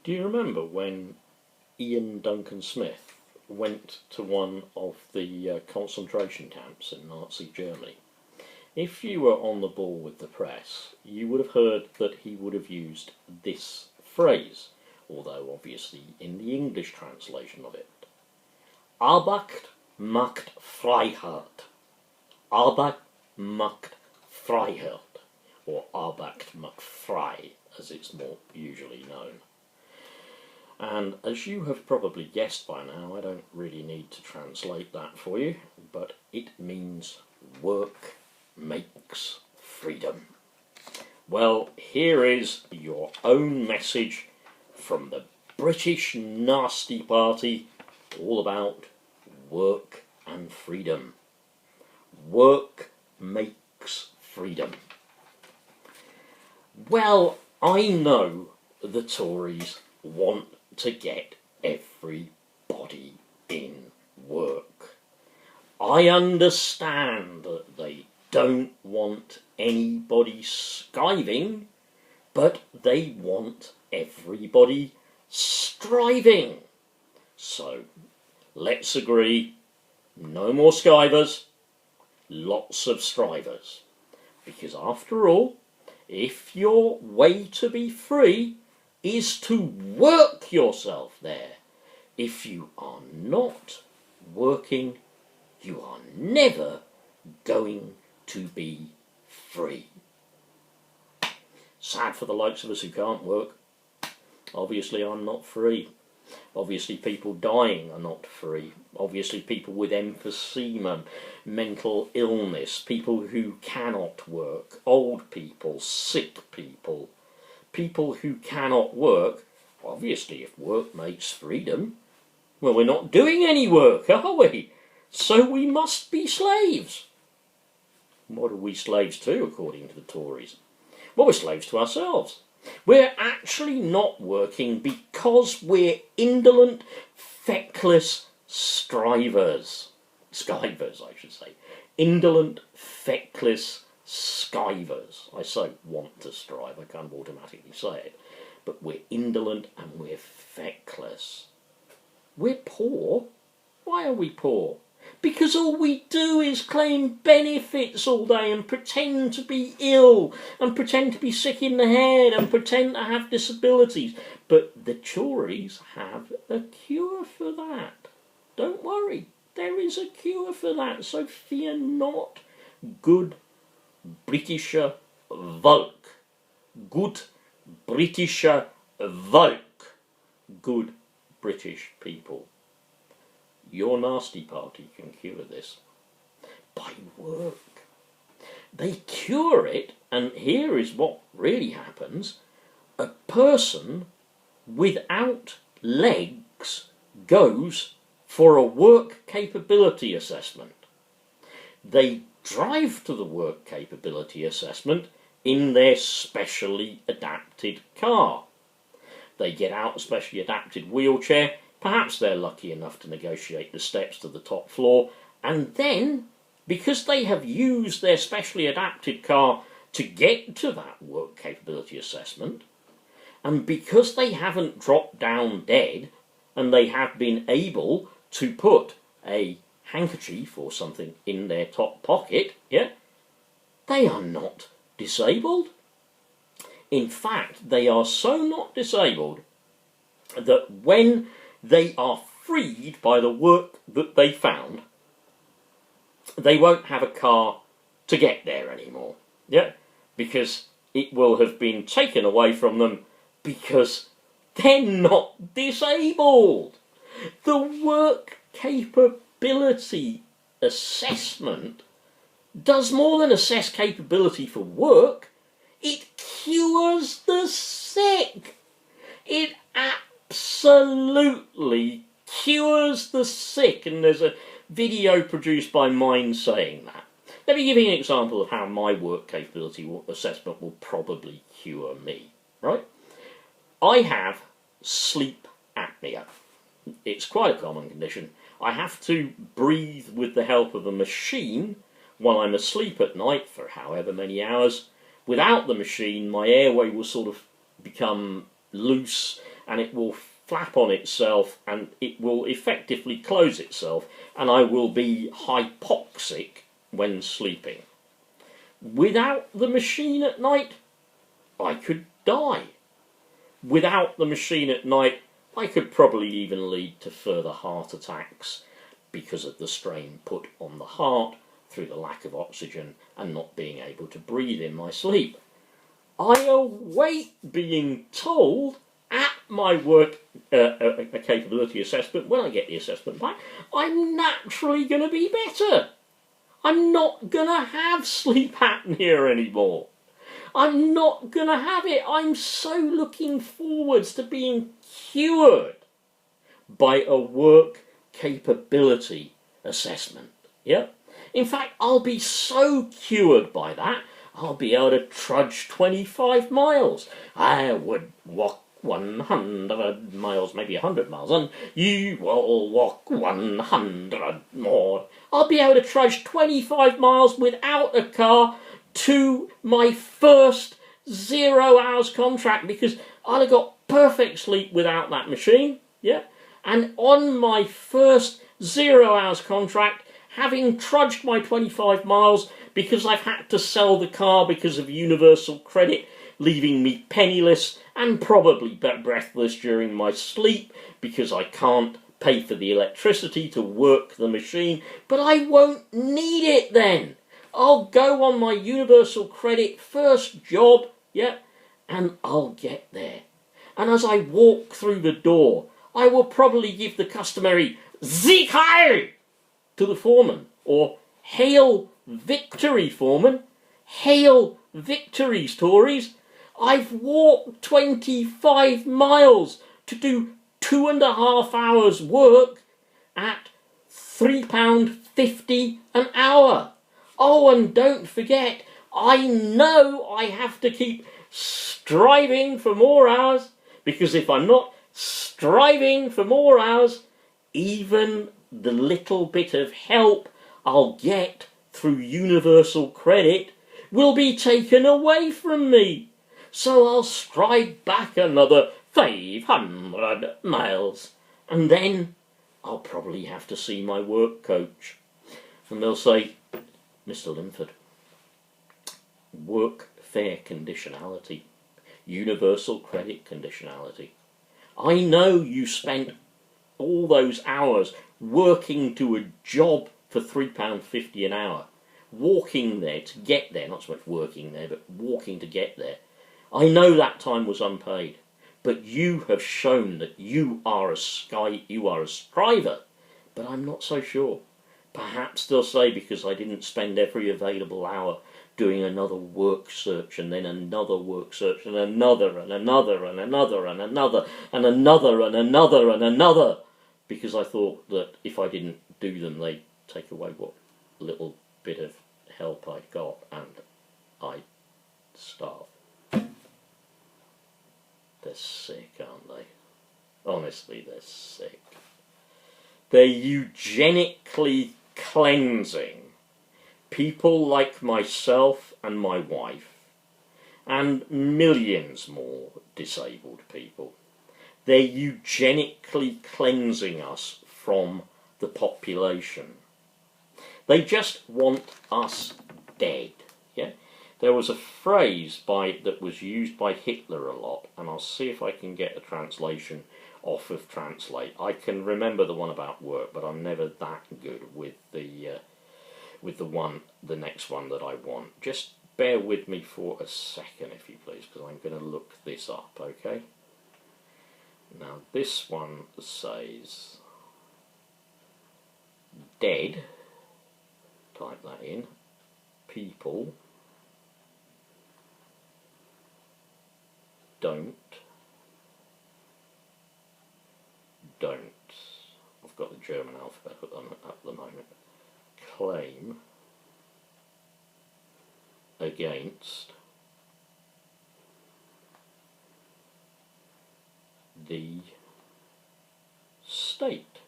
Do you remember when Ian Duncan Smith went to one of the concentration camps in Nazi Germany? If you were on the ball with the press, you would have heard that he would have used this phrase, although obviously in the English translation of it. Arbeit macht Freiheit. Arbeit macht Freiheit. Or Arbeit macht frei, as it's more usually known. And as you have probably guessed by now, I don't really need to translate that for you, but it means work makes freedom. Well, here is your own message from the British Nasty Party, all about work and freedom. Work makes freedom. Well, I know the Tories want to get everybody in work. I understand that they don't want anybody skiving, but they want everybody striving. So, let's agree, no more skivers, lots of strivers. Because after all, if your way to be free is to work yourself there, if you are not working, you are never going to be free. Sad for the likes of us who can't work. Obviously I'm not free. Obviously people dying are not free. Obviously people with emphysema, mental illness, people who cannot work, old people, sick people, people who cannot work. Obviously if work makes freedom, well, we're not doing any work, are we? So we must be slaves. What are we slaves to, according to the Tories? Well, we're slaves to ourselves. We're actually not working because we're indolent, feckless strivers. Skivers, I should say. Indolent, feckless skivers. I so want to strive, I kind of automatically say it. But we're indolent and we're feckless. We're poor. Why are we poor? Because all we do is claim benefits all day and pretend to be ill and pretend to be sick in the head and pretend to have disabilities. But the Tories have a cure for that. Don't worry, there is a cure for that, so fear not, good Britische Volk. Good Britische Volk. Good British people. Your nasty party can cure this by work. They cure it, and here is what really happens. A person without legs goes for a work capability assessment. They drive to the work capability assessment in their specially adapted car. They get out a specially adapted wheelchair. Perhaps they're lucky enough to negotiate the steps to the top floor, and then, because they have used their specially adapted car to get to that work capability assessment, and because they haven't dropped down dead, and they have been able to put a handkerchief or something in their top pocket, yeah, they are not disabled. In fact, they are so not disabled that when they are freed by the work that they found, they won't have a car to get there anymore. Yeah? Because it will have been taken away from them because they're not disabled. The work capability assessment does more than assess capability for work. It cures the sick. It absolutely cures the sick, and there's a video produced by mine saying that. Let me give you an example of how my work capability assessment will probably cure me, right? I have sleep apnea. It's quite a common condition. I have to breathe with the help of a machine while I'm asleep at night for however many hours. Without the machine, my airway will sort of become loose and it will flap on itself and it will effectively close itself, and I will be hypoxic when sleeping. Without the machine at night, I could die. Without the machine at night, I could probably even lead to further heart attacks because of the strain put on the heart through the lack of oxygen and not being able to breathe in my sleep. I await being told at my work capability assessment, when I get the assessment back, I'm naturally going to be better. I'm not going to have sleep apnea anymore. I'm not going to have it. I'm so looking forwards to being cured by a work capability assessment. Yeah? In fact, I'll be so cured by that, I'll be able to trudge 25 miles. I would walk 100 miles, maybe 100 miles, and you will walk 100 more. I'll be able to trudge 25 miles without a car to my first 0 hours contract, because I'd have got perfect sleep without that machine. Yeah? And on my first 0 hours contract, having trudged my 25 miles because I've had to sell the car because of universal credit, leaving me penniless and probably breathless during my sleep because I can't pay for the electricity to work the machine, but I won't need it then. I'll go on my universal credit first job, yeah, and I'll get there. And as I walk through the door, I will probably give the customary "Sieg Heil" to the foreman, or "Hail victory, foreman. Hail victories, Tories. I've walked 25 miles to do 2.5 hours work at £3.50 an hour. Oh, and don't forget, I know I have to keep striving for more hours, because if I'm not striving for more hours, even the little bit of help I'll get through universal credit will be taken away from me. So I'll stride back another 500 miles, and then I'll probably have to see my work coach. And they'll say, "Mr. Linford, work fare conditionality, universal credit conditionality. I know you spent all those hours working to a job for £3.50 an hour, walking there to get there, not so much working there, but walking to get there. I know that time was unpaid, but you have shown that you are a striver, but I'm not so sure. Perhaps they'll say because I didn't spend every available hour doing another work search, and then another work search, and another, and another, and another, and another, and another, and another, and another, because I thought that if I didn't do them, they'd take away what little bit of help I'd got, and I'd starve." They're sick, aren't they? Honestly, they're sick. They're eugenically cleansing people like myself and my wife, and millions more disabled people. They're eugenically cleansing us from the population. They just want us dead. Yeah? There was a phrase that was used by Hitler a lot, and I'll see if I can get a translation off of Translate. I can remember the one about work, but I'm never that good with the next one that I want. Just bear with me for a second, if you please, because I'm going to look this up, okay? Now, this one says, "Dead," type that in, "people don't, I've got the German alphabet at the moment, claim against the state."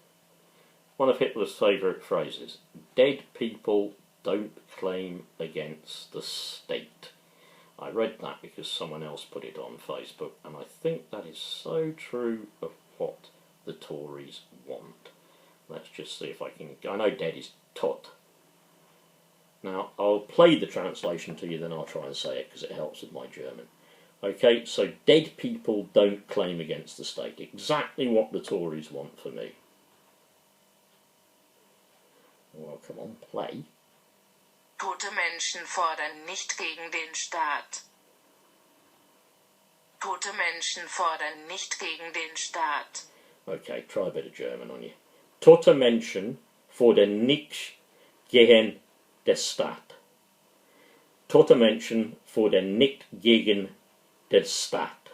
One of Hitler's favourite phrases. Dead people don't claim against the state. I read that because someone else put it on Facebook, and I think that is so true of what the Tories want. Let's just see if I can... I know dead is tot. Now, I'll play the translation to you, then I'll try and say it because it helps with my German. Okay, so dead people don't claim against the state. Exactly what the Tories want for me. Well, come on, play. Tote Menschen fordern nicht gegen den Staat. Tote Menschen fordern nicht gegen den Staat. Okay, try a bit of German on you. Tote Menschen fordern nicht gegen den Staat. Tote Menschen fordern nicht gegen den Staat.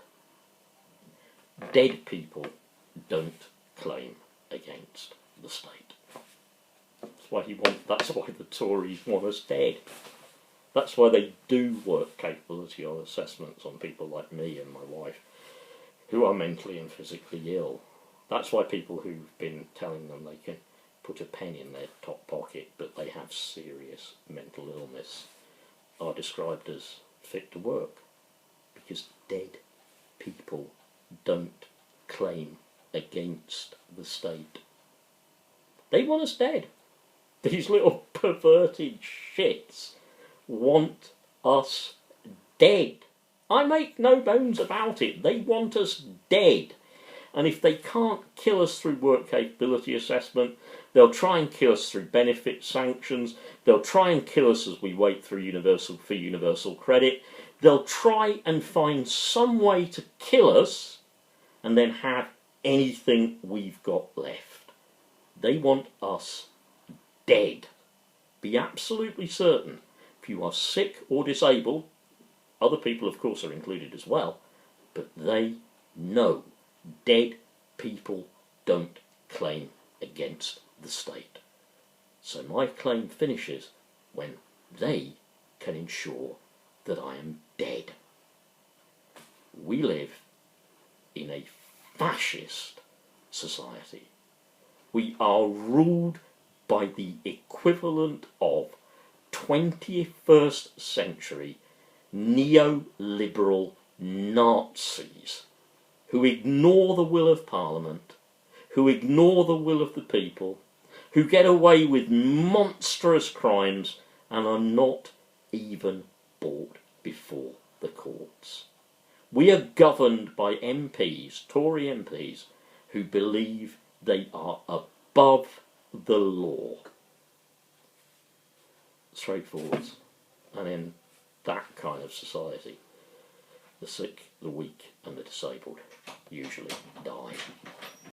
Dead people don't claim against the state. That's why the Tories want us dead. That's why they do work capability or assessments on people like me and my wife who are mentally and physically ill. That's why people who've been telling them they can put a pen in their top pocket but they have serious mental illness are described as fit to work. Because dead people don't claim against the state. They want us dead. These little perverted shits want us dead. I make no bones about it. They want us dead. And if they can't kill us through work capability assessment, they'll try and kill us through benefit sanctions. They'll try and kill us as we wait through universal credit. They'll try and find some way to kill us and then have anything we've got left. They want us dead. Be absolutely certain. If you are sick or disabled, other people of course are included as well, but they know dead people don't claim against the state. So my claim finishes when they can ensure that I am dead. We live in a fascist society. We are ruled by the equivalent of 21st century neoliberal Nazis who ignore the will of Parliament, who ignore the will of the people, who get away with monstrous crimes and are not even brought before the courts. We are governed by MPs, Tory MPs, who believe they are above the law. Straightforward. And in that kind of society, the sick, the weak and the disabled usually die.